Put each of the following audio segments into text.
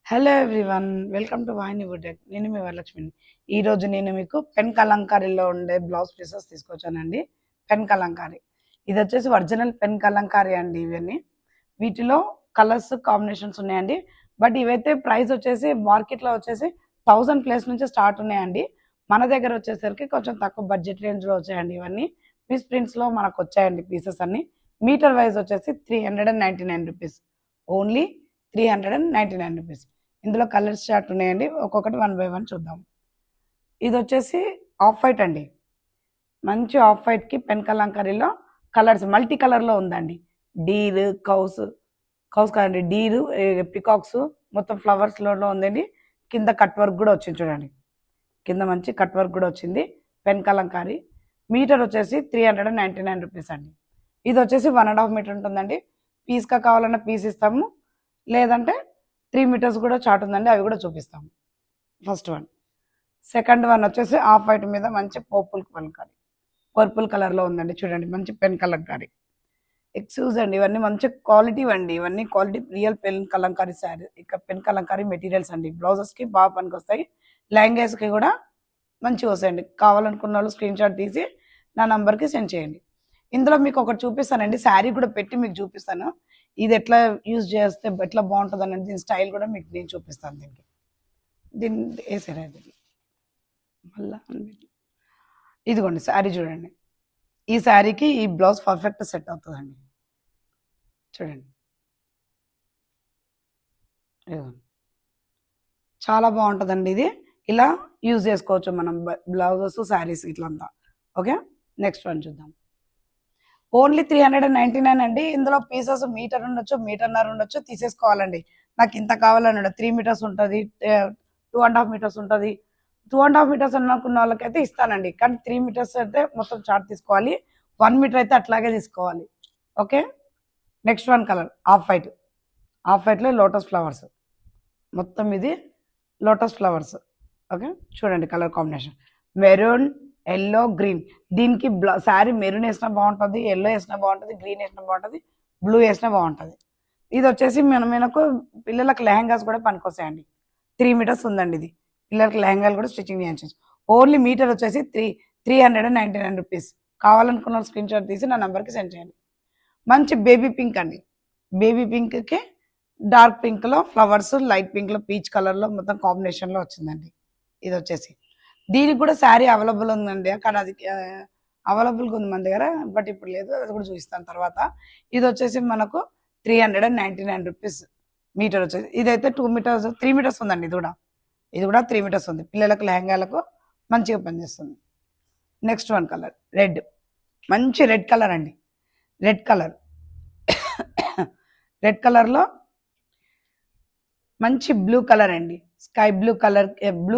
Hello everyone, welcome to వాహిని వుడెక్. నేను మీ వరలక్ష్మిని. ఈరోజు నేను మీకు పెన్ కలంకారీలో ఉండే బ్లౌజ్ పీసెస్ తీసుకొచ్చానండి. పెన్ కలంకారీ ఇది వచ్చేసి ఒరిజినల్ పెన్ కలంకారీ అండి. ఇవన్నీ వీటిలో కలర్స్ కాంబినేషన్స్ ఉన్నాయండి. బట్ ఇవైతే ప్రైస్ వచ్చేసి మార్కెట్లో వచ్చేసి 1000+ నుంచి స్టార్ట్ ఉన్నాయండి. మన దగ్గర వచ్చేసరికి కొంచెం తక్కువ బడ్జెట్ రేంజ్లో వచ్చాయండి. ఇవన్నీ మిస్ ప్రింట్స్లో మనకు వచ్చాయండి. పీసెస్ అన్ని మీటర్ వైజ్ వచ్చేసి 399 రూపీస్, ఓన్లీ 399 రూపీస్. ఇందులో కలర్స్ చార్ట్ ఉన్నాయండి. ఒక్కొక్కటి 1 బై 1 చూద్దాం. ఇది వచ్చేసి ఆఫ్ వైట్ అండి. మంచి ఆఫ్ వైట్కి పెన్ కలంకారీలో కలర్స్ మల్టీ కలర్లో ఉందండి. డీర్ కౌస్ కాదండి, డీరు పికాక్స్ మొత్తం ఫ్లవర్స్లో ఉందండి. కింద కట్ వర్క్ కూడా వచ్చింది చూడండి. కింద మంచి కట్ వర్క్ కూడా వచ్చింది. పెన్ కలంకారీ మీటర్ వచ్చేసి 399 రూపీస్ అండి. ఇది వచ్చేసి 1.5 మీటర్ ఉంటుందండి. పీస్గా కావాలన్న పీస్ ఇస్తాము, లేదంటే 3 మీటర్స్ కూడా చార్ట్ ఉందండి, అవి కూడా చూపిస్తాము. First one. సెకండ్ వన్ వచ్చేసి ఆఫ్ వైట్ మీద మంచి పర్పుల్ కలర్లో ఉందండి. చూడండి, మంచి పెన్ కలంకారీ ఎక్స్క్యూజ్ అండి. ఇవన్నీ మంచి క్వాలిటీ అండి. ఇవన్నీ quality real pen Kalamkari sari, ఇక పెన్ కలంకారీ మెటీరియల్స్ అండి. బ్లౌజెస్కి బాగా పనికి వస్తాయి, లెహంగాస్కి కూడా మంచిగా వస్తాయండి. కావాలనుకున్న వాళ్ళు స్క్రీన్ షాట్ తీసి నా నంబర్కి సెండ్ చేయండి. ఇందులో మీకు ఒకటి చూపిస్తానండి, శారీ కూడా పెట్టి మీకు చూపిస్తాను. ఇది ఎట్లా యూజ్ చేస్తే ఎట్లా బాగుంటుంది అనేది, దీని స్టైల్ కూడా మీకు నేను చూపిస్తాను. దీన్ని వేసారా మళ్ళా ఇదిగోండి శారీ చూడండి. ఈ శారీకి ఈ బ్లౌజ్ పర్ఫెక్ట్ సెట్ అవుతుందండి. చూడండి, చాలా బాగుంటుందండి. ఇది ఇలా యూజ్ చేసుకోవచ్చు మనం బ్లౌజెస్ శారీస్ ఇట్లంతా. ఓకే, నెక్స్ట్ వన్ చూద్దాం. ఓన్లీ 399 అండి. ఇందులో పీసెస్ మీటర్ ఉండొచ్చు, మీటర్న్నర ఉండొచ్చు, తీసేసుకోవాలండి. నాకు ఇంత కావాలన్నాడు. 3 మీటర్స్ ఉంటుంది, 2.5 మీటర్స్ ఉంటుంది. 2.5 మీటర్స్ అనుకున్న వాళ్ళకైతే ఇస్తానండి, కానీ 3 మీటర్స్ అయితే మొత్తం చార్ట్ తీసుకోవాలి. 1 మీటర్ అయితే అట్లాగే తీసుకోవాలి. Okay, next one colour off white. Off వైట్లో లోటస్ ఫ్లవర్స్, మొత్తం ఇది లోటస్ ఫ్లవర్స్. ఓకే, చూడండి colour combination maroon, yellow, green. దీనికి శారీ మెరూన్ వేసినా బాగుంటుంది, ఎల్లో వేసినా బాగుంటుంది, గ్రీన్ వేసినా బాగుంటుంది, బ్లూ వేసినా బాగుంటుంది. ఇది వచ్చేసి మనకు పిల్లలకు లెహంగాస్ కూడా పనికొస్తాయండి. 3 మీటర్స్ ఉందండి. ఇది పిల్లలకి లెహంగాలు కూడా స్టిచ్చింగ్ చేయించవచ్చు. ఓన్లీ మీటర్ వచ్చేసి 399 రూపీస్. కావాలనుకున్న స్క్రీన్ షాట్ తీసి నా నెంబర్కి సెండ్ చేయండి. మంచి బేబీ పింక్ అండి. బేబీ పింక్కి డార్క్ పింక్లో ఫ్లవర్స్, లైట్ పింక్లో పీచ్ కలర్లో మొత్తం కాంబినేషన్లో వచ్చిందండి. ఇది వచ్చేసి దీనికి కూడా శారీ అవైలబుల్ ఉందండి, కానీ అది అవైలబుల్గా ఉంది మన దగ్గర, బట్ ఇప్పుడు లేదు, అది కూడా చూపిస్తాను తర్వాత. ఇది వచ్చేసి మనకు 399 రూపీస్ మీటర్ వచ్చేసి. ఇదైతే 2 మీటర్స్, 3 మీటర్స్ ఉందండి. ఇది కూడా 3 మీటర్స్ ఉంది. పిల్లలకు లెహంగాలకు మంచిగా పనిచేస్తుంది. నెక్స్ట్ వన్ కలర్ రెడ్, మంచి రెడ్ కలర్ అండి. రెడ్ కలర్ రెడ్ కలర్లో మంచి బ్లూ కలర్ అండి. స్కై బ్లూ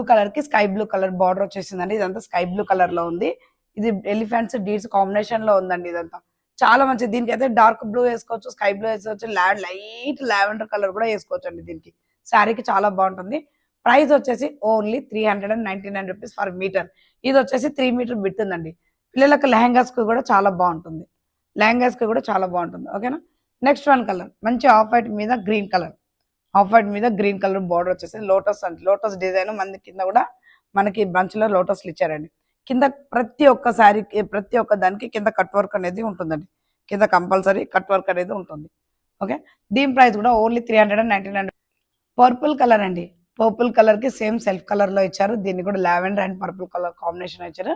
కలర్కి స్కై బ్లూ కలర్ బార్డర్ వచ్చేసిందండి. ఇదంతా స్కై బ్లూ కలర్లో ఉంది. ఇది ఎలిఫెంట్స్ డీడ్స్ కాంబినేషన్లో ఉందండి. ఇదంతా చాలా మంచిది. దీనికి అయితే డార్క్ బ్లూ వేసుకోవచ్చు, స్కై బ్లూ వేసుకోవచ్చు, లైట్ లావెండర్ కలర్ కూడా వేసుకోవచ్చు అండి. దీనికి శారీకి చాలా బాగుంటుంది. ప్రైస్ వచ్చేసి ఓన్లీ 399 రూపీస్ ఫర్ మీటర్. ఇది వచ్చేసి 3 మీటర్ బిట్ ఉందండి. పిల్లలకు లెహంగాస్కి కూడా చాలా బాగుంటుంది. ఓకేనా. నెక్స్ట్ వన్ కలర్ మంచి ఆఫ్ వైట్ మీద గ్రీన్ కలర్. ఆఫ్ వైట్ మీద గ్రీన్ కలర్ బార్డర్ వచ్చేసి లోటస్ అండి. లోటస్ డిజైన్ మంది కింద కూడా మనకి బంచ్లో లోటస్లు ఇచ్చారండి. కింద ప్రతి ఒక్క శారీకి, ప్రతి ఒక్క దానికి కింద కట్ వర్క్ అనేది ఉంటుందండి. కింద కంపల్సరీ కట్ వర్క్ అనేది ఉంటుంది. ఓకే, దీని ప్రైస్ కూడా ఓన్లీ 399. పర్పుల్ కలర్ అండి. పర్పుల్ కలర్కి సేమ్ సెల్ఫ్ కలర్లో ఇచ్చారు. దీన్ని కూడా lavender and purple colour combination ఇచ్చారు.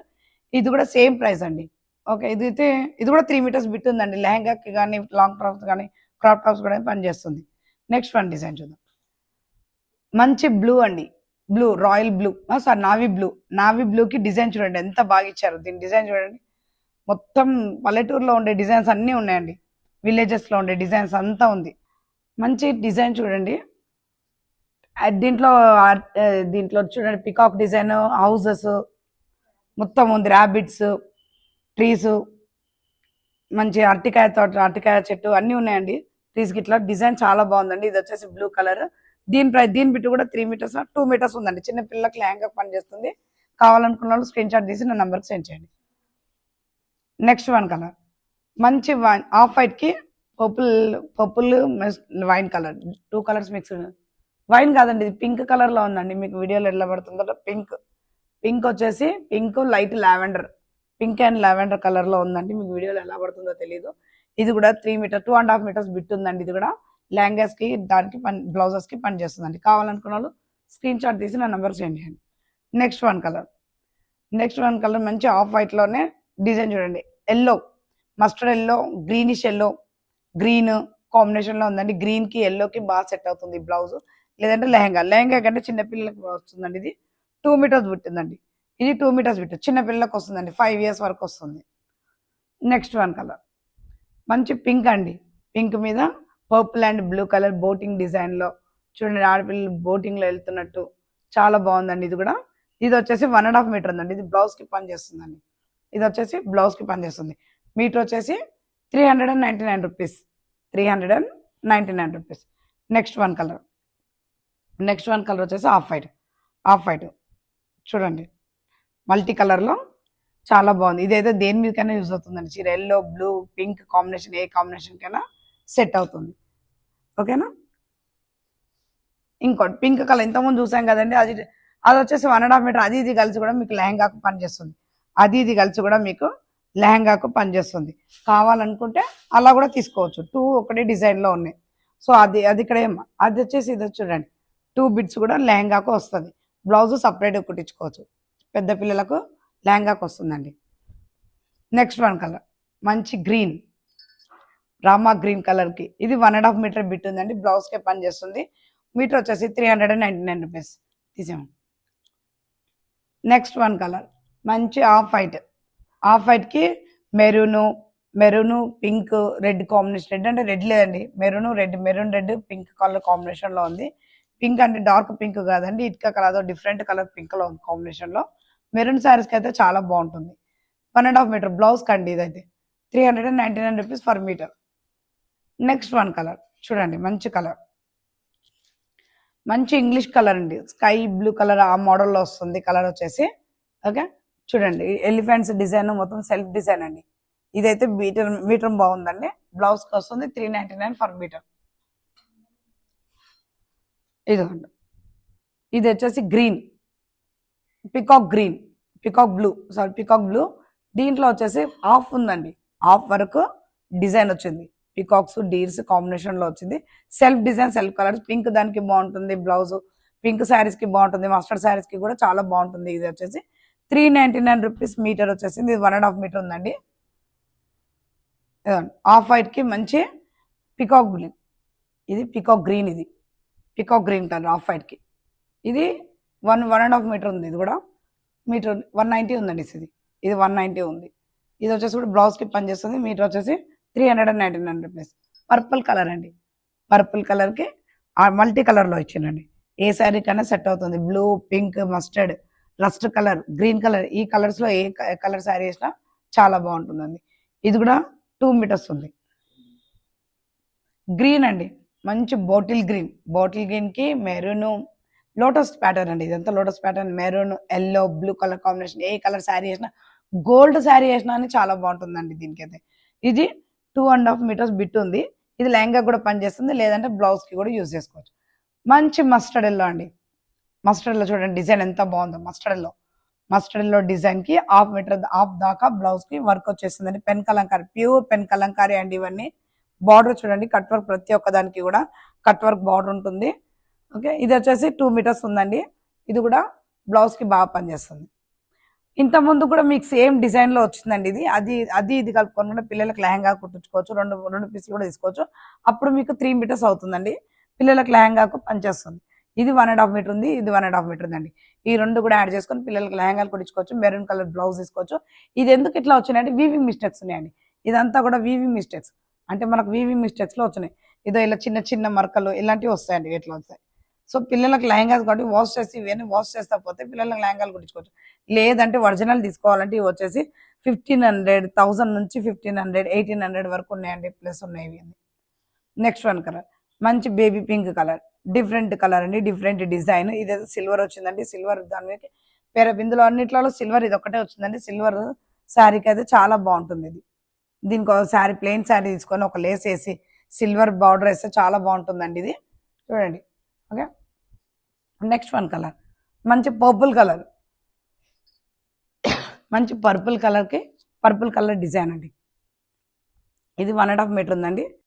ఇది కూడా సేమ్ ప్రైస్ అండి. ఓకే, ఇది కూడా 3 మీటర్స్ బిట్ ఉందండి. లెహంగాకి కానీ, లాంగ్ టాప్స్ కానీ, క్రాప్ టాప్స్ కూడా పనిచేస్తుంది. నెక్స్ట్ వన్ డిజైన్ చూద్దాం. మంచి బ్లూ అండి. బ్లూ, రాయల్ బ్లూ, నావీ బ్లూకి డిజైన్ చూడండి ఎంత బాగా ఇచ్చారు. దీని డిజైన్ చూడండి. మొత్తం పల్లెటూరులో ఉండే డిజైన్స్ అన్నీ ఉన్నాయండి. విలేజెస్లో ఉండే డిజైన్స్ అంతా ఉంది. మంచి డిజైన్ చూడండి. దీంట్లో చూడండి పికాక్ డిజైన్, హౌసెస్ మొత్తం ఉంది, ర్యాబిట్స్, ట్రీస్, మంచి అరటికాయ చెట్టు అన్నీ ఉన్నాయండి. ట్రీస్కి ఇట్లా డిజైన్ చాలా బాగుందండి. ఇది వచ్చేసి బ్లూ కలర్. దీని బిట్టు కూడా 3 మీటర్స్, 2 మీటర్స్ ఉందండి. చిన్న పిల్లలకు లెహంగా పనిచేస్తుంది. కావాలనుకున్న వాళ్ళు స్క్రీన్ షాట్ తీసి నా నెంబర్కి సెండ్ చేయండి. నెక్స్ట్ వన్ కలర్ మంచి ఆఫ్ వైట్కి purple wine colour, 2 colours mix. Wine కాదండి, ఇది పింక్ కలర్ లో ఉందండి. మీకు వీడియోలో ఎలా పడుతుందో పింక్. పింక్ వచ్చేసి pink light lavender, pink and lavender colour లో ఉందండి. మీకు వీడియోలో ఎలా పడుతుందో తెలియదు. ఇది కూడా 3 మీటర్ 2.5 మీటర్స్ బిట్ ఉందండి. ఇది కూడా లెహంగాస్ కి దానికి బ్లౌజెస్ కి పని చేస్తుందండి. కావాలనుకున్న వాళ్ళు స్క్రీన్ షాట్ తీసి నా నెంబర్ సెండ్ చేయండి. నెక్స్ట్ వన్ కలర్, మంచి ఆఫ్ వైట్ లోనే డిజైన్ చూడండి. Yellow, mustard yellow, greenish yellow, green combination లో ఉందండి. గ్రీన్ కి ఎల్లో కి బాగా సెట్ అవుతుంది బ్లౌజ్. లేదంటే లెహంగా కంటే చిన్నపిల్లలకి వస్తుందండి. ఇది 2 మీటర్స్ బిట్టుందండి. ఇది 2 మీటర్స్ బిట్ చిన్నపిల్లలకు వస్తుందండి. 5 ఇయర్స్ వరకు వస్తుంది. నెక్స్ట్ వన్ కలర్ మంచి పింక్ అండి. పింక్ మీద purple and blue colour boating design లో చూడండి. ఆడపిల్లలు బోటింగ్ లో వెళ్తున్నట్టు చాలా బాగుందండి. ఇది కూడా ఇది వచ్చేసి 1.5 మీటర్ ఉందండి. ఇది బ్లౌజ్ కి పని చేస్తుందండి. ఇది వచ్చేసి బ్లౌజ్ కి పని చేస్తుంది. మీటర్ వచ్చేసి 399 rupees. 399 rupees. Next one colour వచ్చేసి ఆఫ్ వైట్ చూడండి. మల్టీ కలర్ లో చాలా బాగుంది. ఇదైతే దేని మీదకైనా యూజ్ అవుతుందండి. చీర ఎల్లో బ్లూ పింక్ కాంబినేషన్ ఏ కాంబినేషన్ కైనా సెట్ అవుతుంది. ఓకేనా. ఇంకోటి పింక్ కలర్ ఇంతకుముందు చూసాం కదండి. అది వచ్చేసి 1.5 మీటర్. అది ఇది కలిసి కూడా మీకు లెహంగాకు పనిచేస్తుంది. ఇది కలిసి కూడా మీకు లెహంగాకు పనిచేస్తుంది. కావాలనుకుంటే అలా కూడా తీసుకోవచ్చు. 2 ఒకటే డిజైన్ లో ఉన్నాయి. సో అది ఇక్కడ అది వచ్చేసి ఇది చూడండి. 2 బిట్స్ కూడా లెహంగాకు వస్తుంది. బ్లౌజ్ సపరేట్ కుట్టించుకోవచ్చు. పెద్ద పిల్లలకు లెహంగాకు వస్తుందండి. నెక్స్ట్ వన్ కలర్ మంచి గ్రీన్, రామా గ్రీన్ కలర్ కి ఇది 1.5 మీటర్ బిట్ ఉందండి. బ్లౌజ్ కే పని చేస్తుంది. మీటర్ వచ్చేసి 399 రూపీస్. తీసాము. నెక్స్ట్ వన్ కలర్ మంచి ఆఫ్ వైట్ కి maroon pink red combination. Red అంటే రెడ్ లేదండి, maroon red pink colour combination లో ఉంది. పింక్ అంటే డార్క్ పింక్ కాదండి, ఇటుక కలర్ డిఫరెంట్ కలర్ పింక్ లో ఉంది కాంబినేషన్ లో. మెరూన్ శారీస్ కి అయితే చాలా బాగుంటుంది. 1.5 మీటర్ బ్లౌజ్ కండి. ఇదైతే 399 rupees per metre. Next one colour చూడండి. మంచి ఇంగ్లీష్ కలర్ అండి. స్కై బ్లూ కలర్ ఆ మోడల్లో వస్తుంది. కలర్ వచ్చేసి ఓకే. చూడండి ఎలిఫెంట్స్ డిజైన్ మొత్తం సెల్ఫ్ డిజైన్ అండి. ఇదైతే మీటర్ బాగుందండి. బ్లౌజ్ కి వస్తుంది 399 ఫర్ మీటర్. ఇదిగోండి. ఇది వచ్చేసి గ్రీన్, పికాక్ బ్లూ. దీంట్లో వచ్చేసి ఆఫ్ ఉందండి. ఆఫ్ వరకు డిజైన్ వచ్చింది. పికాక్స్ డీర్స్ కాంబినేషన్ లో వచ్చింది. Self design self colours. Pink దానికి బాగుంటుంది బ్లౌజ్. పింక్ శారీస్ కి బాగుంటుంది. మస్టర్డ్ శారీస్ కి కూడా చాలా బాగుంటుంది. ఇది వచ్చేసి 399 రూపీస్ మీటర్ వచ్చేసింది. ఇది 1.5 మీటర్ ఉందండి. ఆఫ్ వైట్ కి మంచి పికాక్ గ్రీన్. ఇది peacock green colour off white కి. ఇది 1.5 మీటర్ ఉంది. ఇది కూడా మీటర్ 190 ఉందండి. ఇది 190 ఉంది. ఇది వచ్చేసి కూడా బ్లౌజ్ కి పనిచేస్తుంది. మీటర్ వచ్చేసి 399 రూపీస్. పర్పుల్ కలర్ అండి. పర్పుల్ కలర్ కి మల్టీ కలర్ లో ఇచ్చిందండి. ఏ శారీ కన్నా సెట్ అవుతుంది. Blue pink mustard rust colour green colour ఈ కలర్స్ లో ఏ కలర్ శారీ వేసినా చాలా బాగుంటుందండి. ఇది కూడా 2 మీటర్స్ ఉంది. గ్రీన్ అండి. మంచి బాటిల్ గ్రీన్ కి మెరూన్ లోటస్ ప్యాటర్న్ అండి. ఇదంతా lotus pattern. Maroon yellow blue colour combination ఏ కలర్ శారీ వేసినా, గోల్డ్ శారీ వేసినా అని చాలా బాగుంటుందండి. దీనికైతే ఇది 2.5 మీటర్స్ బిట్ ఉంది. ఇది లెహంగా కూడా పనిచేస్తుంది. లేదంటే బ్లౌజ్ కి కూడా యూజ్ చేసుకోవచ్చు. మంచి మస్టర్డ్ ఎల్లో అండి. మస్టర్డ్ ఎల్లో చూడండి డిజైన్ ఎంత బాగుందో. మస్టర్డ్ ఎల్లో డిజైన్ కి హాఫ్ మీటర్ హాఫ్ దాకా బ్లౌజ్ కి వర్క్ వచ్చేసిందండి. Pen Kalamkari pure pen Kalamkari అండి. ఇవన్నీ బార్డర్ చూడండి. కట్ వర్క్ ప్రతి ఒక్క దానికి కూడా కట్ వర్క్ బార్డర్ ఉంటుంది. ఓకే. ఇది వచ్చేసి 2 మీటర్స్ ఉందండి. ఇది కూడా బ్లౌజ్ కి బాగా పనిచేస్తుంది. ఇంత ముందు కూడా మీకు సేమ్ డిజైన్ లో వచ్చిందండి. ఇది కలుపుకొని పిల్లలకు లెహంగా కుట్టించుకోవచ్చు. రెండు పీసులు కూడా తీసుకోవచ్చు. అప్పుడు మీకు 3 మీటర్స్ అవుతుందండి. పిల్లలకు లెహంగాకు పనిచేస్తుంది. ఇది 1.5 మీటర్ ఉంది. ఇది 1.5 మీటర్ ఉందండి. ఈ రెండు కూడా యాడ్ చేసుకొని పిల్లలకు లెహంగాలు కుట్టించుకోవచ్చు. మెరూన్ కలర్ బ్లౌజ్ తీసుకోవచ్చు. ఇది ఎందుకు ఇట్లా వచ్చినాయంటే వీవింగ్ మిస్టేక్స్ ఉన్నాయండి. ఇదంతా కూడా వీవింగ్ మిస్టేక్స్ అంటే మనకు వీవింగ్ మిస్టేక్స్ లో వచ్చినాయి. ఇదో ఇలా చిన్న చిన్న మరకలు ఇలాంటివి వస్తాయండి. ఇట్లా వస్తాయి. సో పిల్లలకు లెహంగాస్ కాబట్టి ఇవన్నీ వాష్ చేస్తా పోతే పిల్లలకు లెహంగాలు కుట్టించుకోవచ్చు. లేదంటే ఒరిజినల్ తీసుకోవాలంటే ఇవి వచ్చేసి 1500 1000 నుంచి 1500 1800 వరకు ఉన్నాయండి. ప్లస్ ఉన్నాయి ఇవి. నెక్స్ట్ వన్ కలర్ మంచి baby pink colour. Different colour అండి. Different design. ఇదైతే సిల్వర్ వచ్చిందండి. సిల్వర్ దాని మీద బిందులో అన్నిట్లలో సిల్వర్ ఇది ఒకటే వచ్చిందండి. సిల్వర్ శారీకి అయితే చాలా బాగుంటుంది. దీనికి ఒక శారీ ప్లెయిన్ శారీ తీసుకొని ఒక లేస్ వేసి సిల్వర్ బార్డర్ వేస్తే చాలా బాగుంటుందండి. ఇది చూడండి. ఓకే. నెక్స్ట్ వన్ కలర్ మంచి పర్పుల్ కలర్, మంచి పర్పుల్ కలర్కి పర్పుల్ కలర్ డిజైన్ అండి. ఇది 1.5 మీటర్ ఉందండి.